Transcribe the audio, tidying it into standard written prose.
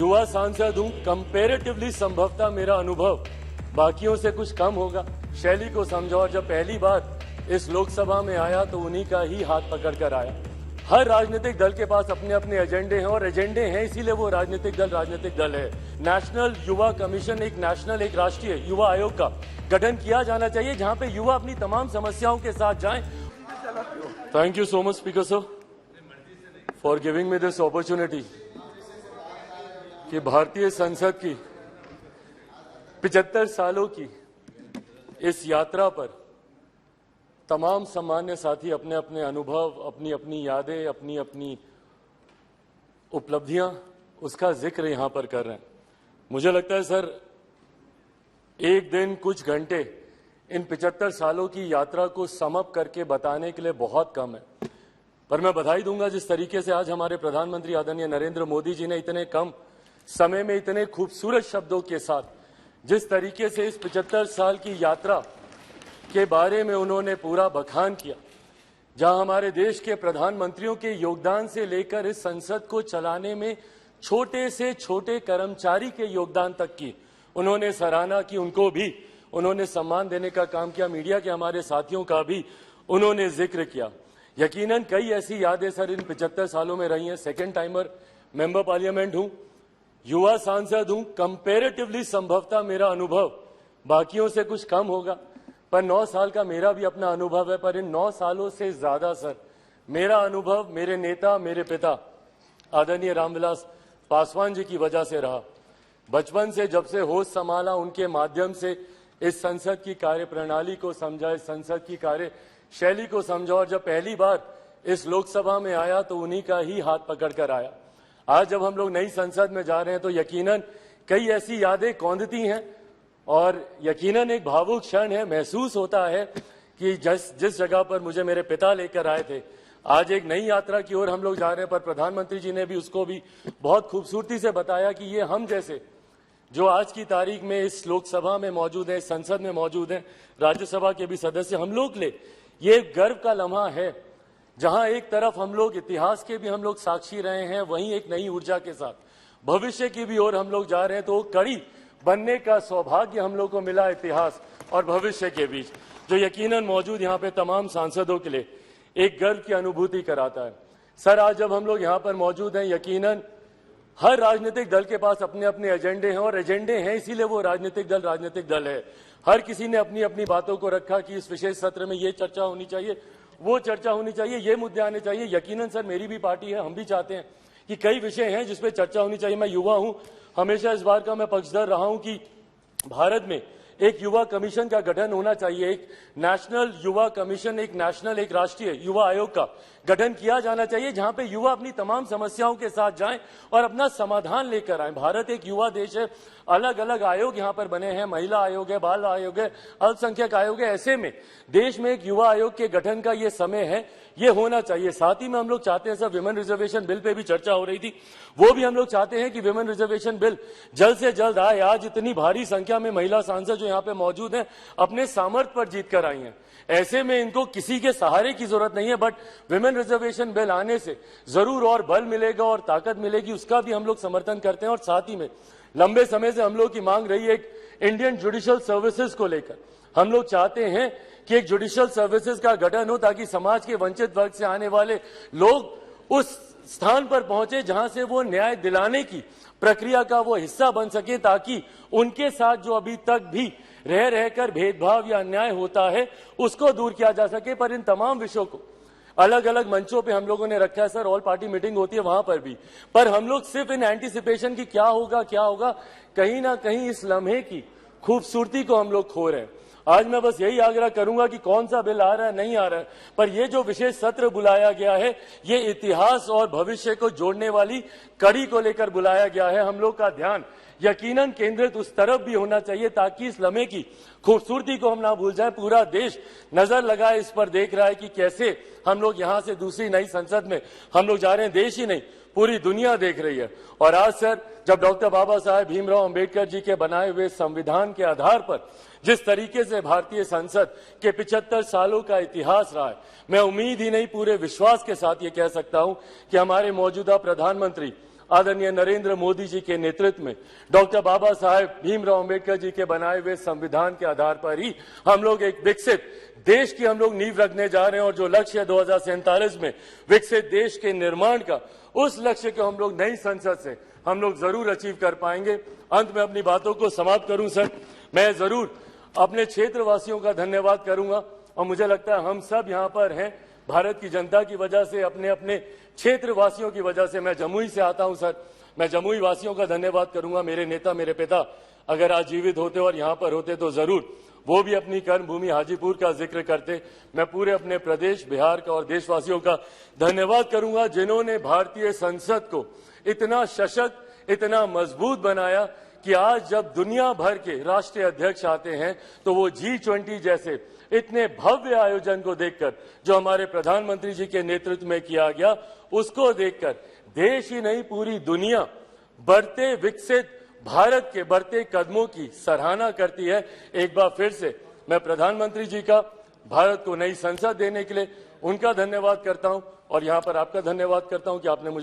युवा सांसद हूं, कंपैरेटिवली संभवतः मेरा अनुभव बाकियों से कुछ कम होगा। शैली को समझो, और जब पहली बार इस लोकसभा में आया तो उन्हीं का ही हाथ पकड़कर आया। हर राजनीतिक दल के पास अपने अपने एजेंडे हैं, और एजेंडे हैं इसीलिए वो राजनीतिक दल है। नेशनल युवा कमीशन, एक नेशनल, एक राष्ट्रीय युवा आयोग का गठन किया जाना चाहिए, जहां पे युवा अपनी तमाम समस्याओं के साथ जाएं। Thank you so much speaker sir for giving me this opportunity कि भारतीय संसद की 75 सालों की इस यात्रा पर तमाम सम्मान्य साथी अपने अपने अनुभव, अपनी अपनी यादें, अपनी अपनी उपलब्धियां, उसका जिक्र यहां पर कर रहे हैं। मुझे लगता है सर, एक दिन कुछ घंटे इन 75 सालों की यात्रा को समअप करके बताने के लिए बहुत कम है, पर मैं बधाई दूंगा जिस तरीके से आज हमारे प्रधानमंत्री आदरणीय नरेंद्र मोदी जी ने इतने कम समय में इतने खूबसूरत शब्दों के साथ जिस तरीके से इस 75 साल की यात्रा के बारे में उन्होंने पूरा बखान किया, जहां हमारे देश के प्रधानमंत्रियों के योगदान से लेकर इस संसद को चलाने में छोटे से छोटे कर्मचारी के योगदान तक की उन्होंने सराहना की, उनको भी उन्होंने सम्मान देने का काम किया। मीडिया के हमारे साथियों का भी उन्होंने जिक्र किया। यकीनन कई ऐसी यादें सर इन 75 सालों में रही हैं। सेकेंड टाइमर मेंबर पार्लियामेंट हूं, युवा सांसद हूं, कंपैरेटिवली संभवतः मेरा अनुभव बाकियों से कुछ कम होगा, पर 9 साल का मेरा भी अपना अनुभव है। पर इन 9 सालों से ज्यादा सर मेरा अनुभव मेरे नेता, मेरे पिता आदरणीय रामविलास पासवान जी की वजह से रहा। बचपन से जब से होश संभाला, उनके माध्यम से इस संसद की कार्यप्रणाली को समझा, इस संसद की कार्य शैली को समझा, और जब पहली बार इस लोकसभा में आया तो उन्हीं का ही हाथ पकड़कर आया। आज जब हम लोग नई संसद में जा रहे हैं तो यकीनन कई ऐसी यादें कौंधती हैं, और यकीनन एक भावुक क्षण है। महसूस होता है कि जिस जगह पर मुझे मेरे पिता लेकर आए थे, आज एक नई यात्रा की ओर हम लोग जा रहे हैं। पर प्रधानमंत्री जी ने भी उसको भी बहुत खूबसूरती से बताया कि ये हम जैसे जो आज की तारीख में इस लोकसभा में मौजूद है, संसद में मौजूद है, राज्यसभा के भी सदस्य, हम लोग ले ये गर्व का लम्हा है, जहां एक तरफ हम लोग इतिहास के भी हम लोग साक्षी रहे हैं, वहीं एक नई ऊर्जा के साथ भविष्य की भी ओर हम लोग जा रहे हैं। तो वो कड़ी बनने का सौभाग्य हम लोग को मिला इतिहास और भविष्य के बीच, जो यकीनन मौजूद यहाँ पे तमाम सांसदों के लिए एक गर्व की अनुभूति कराता है। सर, आज जब हम लोग यहाँ पर मौजूद हैं, यकीनन हर राजनीतिक दल के पास अपने अपने एजेंडे हैं, और एजेंडे हैं इसीलिए वो राजनीतिक दल है। हर किसी ने अपनी अपनी बातों को रखा कि इस विशेष सत्र में ये चर्चा होनी चाहिए, वो चर्चा होनी चाहिए, ये मुद्दे आने चाहिए। यकीनन सर, मेरी भी पार्टी है, हम भी चाहते हैं कि कई विषय हैं जिसपे चर्चा होनी चाहिए। मैं युवा हूं, हमेशा इस बार का मैं पक्षधर रहा हूं कि भारत में एक युवा कमीशन का गठन होना चाहिए, एक नेशनल युवा कमीशन, एक नेशनल, एक राष्ट्रीय युवा आयोग का गठन किया जाना चाहिए, जहां पे युवा अपनी तमाम समस्याओं के साथ जाएं और अपना समाधान लेकर आए। भारत एक युवा देश है, अलग अलग आयोग यहां पर बने हैं, महिला आयोग है, बाल आयोग है, अल्पसंख्यक आयोग है। ऐसे में देश में एक युवा आयोग के गठन का ये समय है, ये होना चाहिए। साथ ही में हम लोग चाहते हैं sir, women reservation bill pay भी चर्चा हो रही थी, वो भी हम लोग चाहते हैं कि विमेन रिजर्वेशन बिल जल्द से जल्द आए। आज इतनी भारी संख्या में महिला सांसद जो यहाँ पे मौजूद हैं, अपने सामर्थ्य पर जीत कर आई हैं। ऐसे में इनको किसी के सहारे की जरूरत नहीं है, बट विमेन रिजर्वेशन बिल आने से जरूर और बल मिलेगा और ताकत मिलेगी, उसका भी हम लोग समर्थन करते हैं। और साथ ही में लंबे समय से हम लोग की मांग रही है एक इंडियन जुडिशियल सर्विसेज को लेकर। हम लोग चाहते हैं कि एक जुडिशियल सर्विसेज का गठन हो, ताकि समाज के वंचित वर्ग से आने वाले लोग उस स्थान पर पहुंचे जहां से वो न्याय दिलाने की प्रक्रिया का वो हिस्सा बन सके, ताकि उनके साथ जो अभी तक भी रह रहकर भेदभाव या अन्याय होता है उसको दूर किया जा सके। पर इन तमाम विषयों को अलग अलग मंचों पे हम लोगों ने रखा है सर, ऑल पार्टी मीटिंग होती है वहां पर भी, पर हम लोग सिर्फ इन एंटीसिपेशन की क्या होगा, कहीं ना कहीं इस लम्हे की खूबसूरती को हम लोग खो रहे हैं। आज मैं बस यही आग्रह करूंगा कि कौन सा बिल आ रहा है, नहीं आ रहा है, पर ये जो विशेष सत्र बुलाया गया है, ये इतिहास और भविष्य को जोड़ने वाली कड़ी को लेकर बुलाया गया है। हम लोग का ध्यान यकीनन केंद्रित उस तरफ भी होना चाहिए, ताकि इस लम्हे की खूबसूरती को हम ना भूल जाए। पूरा देश नजर लगाए इस पर, देख रहा है कि कैसे हम लोग यहां से दूसरी नई संसद में हम लोग जा रहे हैं। देश ही नहीं, पूरी दुनिया देख रही है। और आज सर, जब डॉक्टर बाबा साहेब भीमराव अंबेडकर जी के बनाए हुए संविधान के आधार पर जिस तरीके से भारतीय संसद के 75 सालों का इतिहास रहा है, मैं उम्मीद ही नहीं पूरे विश्वास के साथ ये कह सकता हूं कि हमारे मौजूदा प्रधानमंत्री आदरणीय नरेंद्र मोदी जी के नेतृत्व में, डॉक्टर बाबा साहेब भीमराव अम्बेडकर जी के बनाए हुए संविधान के आधार पर ही हम लोग एक विकसित देश की हम लोग नींव रखने जा रहे हैं। और जो लक्ष्य है 2047 में विकसित देश के निर्माण का, उस लक्ष्य को हम लोग नई संसद से हम लोग जरूर अचीव कर पाएंगे। अंत में अपनी बातों को समाप्त करूं सर, मैं जरूर अपने क्षेत्रवासियों का धन्यवाद करूंगा। और मुझे लगता है हम सब यहाँ पर हैं भारत की जनता की वजह से, अपने अपने क्षेत्रवासियों की वजह से। मैं जमुई से आता हूं सर, मैं जमुई वासियों का धन्यवाद करूंगा। मेरे नेता, मेरे पिता अगर आज जीवित होते और यहाँ पर होते तो जरूर वो भी अपनी कर्मभूमि हाजीपुर का जिक्र करते। मैं पूरे अपने प्रदेश बिहार का और देशवासियों का धन्यवाद करूंगा जिन्होंने भारतीय संसद को इतना सशक्त, इतना मजबूत बनाया कि आज जब दुनिया भर के राष्ट्रीय अध्यक्ष आते हैं तो वो G20 जैसे इतने भव्य आयोजन को देखकर, जो हमारे प्रधानमंत्री जी के नेतृत्व में किया गया, उसको देखकर देश ही नहीं पूरी दुनिया बढ़ते विकसित भारत के बढ़ते कदमों की सराहना करती है। एक बार फिर से मैं प्रधानमंत्री जी का भारत को नई संसद देने के लिए उनका धन्यवाद करता हूं और यहां पर आपका धन्यवाद करता हूं कि आपने मुझे